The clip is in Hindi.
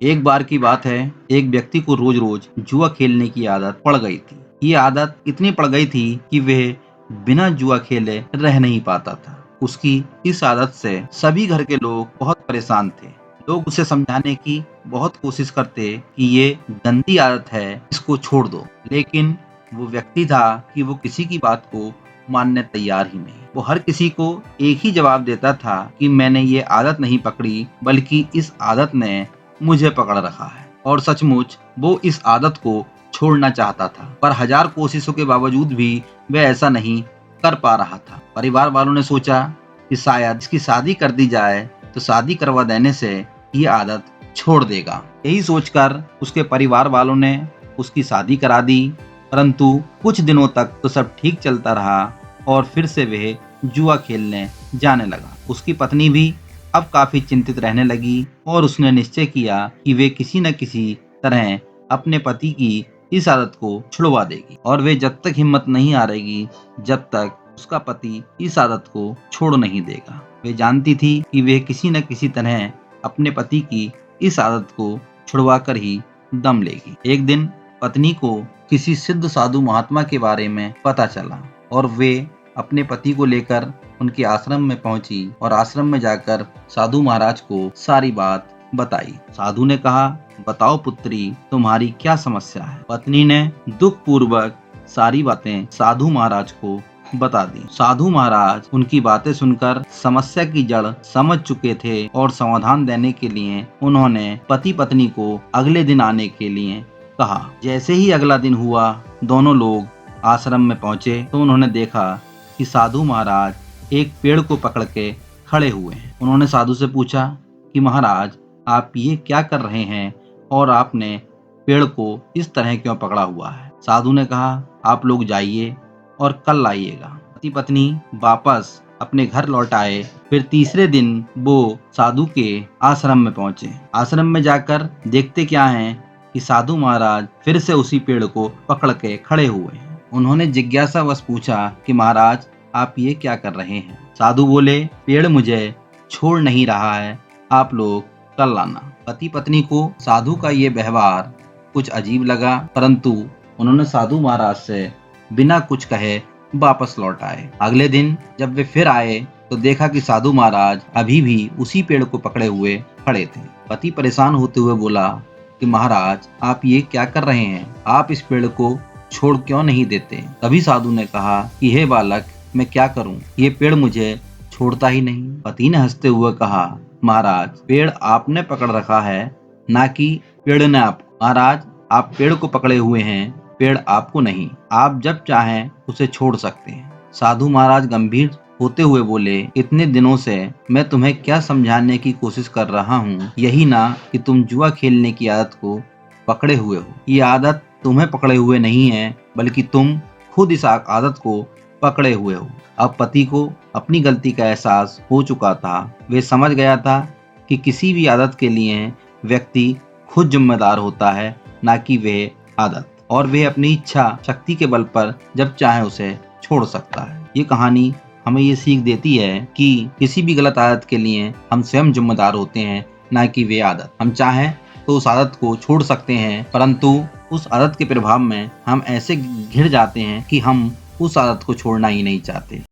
एक बार की बात है, एक व्यक्ति को रोज रोज जुआ खेलने की आदत पड़ गई थी। ये आदत इतनी पड़ गई थी कि वह बिना जुआ खेले रह नहीं पाता था। उसकी इस आदत से सभी घर के लोग बहुत परेशान थे। लोग उसे समझाने की बहुत कोशिश करते कि ये गंदी आदत है, इसको छोड़ दो। लेकिन वो व्यक्ति था कि वो किसी की बात को मानने तैयार ही नहीं। वो हर किसी को एक ही जवाब देता था कि मैंने ये आदत नहीं पकड़ी, बल्कि इस आदत ने मुझे पकड़ रखा है। और सचमुच वो इस आदत को छोड़ना चाहता था, पर हजार कोशिशों के बावजूद भी वह ऐसा नहीं कर पा रहा था। परिवार वालों ने सोचा कि शायद इसकी शादी कर दी जाए, तो शादी करवा देने से ये आदत छोड़ देगा। यही सोचकर उसके परिवार वालों ने उसकी शादी करा दी। परंतु कुछ दिनों तक तो सब ठीक चलता रहा और फिर से वह जुआ खेलने जाने लगा। उसकी पत्नी भी अब काफी चिंतित रहने लगी और उसने निश्चय किया कि वे किसी न किसी तरह अपने पति की इस आदत को छुड़वा देगी और वे जब तक हिम्मत नहीं हारेगी, जब तक उसका पति इस आदत को छोड़ नहीं देगा। वे जानती थी कि वे किसी न किसी तरह अपने पति की इस आदत को छुड़वा कर ही दम लेगी। एक दिन पत्नी को किसी सिद्ध साधु महात्मा के बारे में पता चला और वे अपने पति को लेकर उनके आश्रम में पहुंची और आश्रम में जाकर साधु महाराज को सारी बात बताई। साधु ने कहा, बताओ पुत्री, तुम्हारी क्या समस्या है। पत्नी ने दुख पूर्वक सारी बातें साधु महाराज को बता दी। साधु महाराज उनकी बातें सुनकर समस्या की जड़ समझ चुके थे और समाधान देने के लिए उन्होंने पति पत्नी को अगले दिन आने के लिए कहा। जैसे ही अगला दिन हुआ, दोनों लोग आश्रम में पहुंचे तो उन्होंने देखा कि साधु महाराज एक पेड़ को पकड़ के खड़े हुए हैं। उन्होंने साधु से पूछा कि महाराज, आप ये क्या कर रहे हैं और आपने पेड़ को इस तरह क्यों पकड़ा हुआ है। साधु ने कहा, आप लोग जाइए और कल लाइएगा। पति पत्नी वापस अपने घर लौट आए। फिर तीसरे दिन वो साधु के आश्रम में पहुंचे। आश्रम में जाकर देखते क्या है कि साधु महाराज फिर से उसी पेड़ को पकड़ के खड़े हुए हैं। उन्होंने जिज्ञासावश पूछा कि महाराज, आप ये क्या कर रहे हैं। साधु बोले, पेड़ मुझे छोड़ नहीं रहा है, आप लोग कल लाना। पति पत्नी को साधु का ये व्यवहार कुछ अजीब लगा, परंतु उन्होंने साधु महाराज से बिना कुछ कहे वापस लौट आए। अगले दिन जब वे फिर आए तो देखा कि साधु महाराज अभी भी उसी पेड़ को पकड़े हुए खड़े थे। पति परेशान होते हुए बोला कि महाराज, आप ये क्या कर रहे हैं, आप इस पेड़ को छोड़ क्यों नहीं देते। तभी साधु ने कहा कि हे बालक, मैं क्या करूं, ये पेड़ मुझे छोड़ता ही नहीं। पति ने हंसते हुए कहा, महाराज, पेड़ आपने पकड़ रखा है, ना कि पेड़ ने आप। महाराज, आप पेड़ को पकड़े हुए हैं, पेड़ आपको नहीं। आप जब चाहें उसे छोड़ सकते हैं। साधु महाराज गंभीर होते हुए बोले, इतने दिनों से मैं तुम्हें क्या समझाने की कोशिश कर रहा हूँ, यही ना कि तुम जुआ खेलने की आदत को पकड़े हुए हो। ये आदत तुम्हें पकड़े हुए नहीं है, बल्कि तुम खुद इस आदत को पकड़े हुए हो। अब पति को अपनी गलती का एहसास हो चुका था। वे समझ गया था कि किसी भी आदत के लिए व्यक्ति खुद जिम्मेदार होता है, ना कि वह आदत, और वह अपनी इच्छा शक्ति के बल पर जब चाहे उसे छोड़ सकता है। ये कहानी हमें ये सीख देती है कि किसी भी गलत आदत के लिए हम स्वयं जिम्मेदार होते हैं, ना कि वे आदत। हम चाहें तो उस आदत को छोड़ सकते हैं, परंतु उस आदत के प्रभाव में हम ऐसे घिर जाते हैं कि हम उस आदत को छोड़ना ही नहीं चाहते।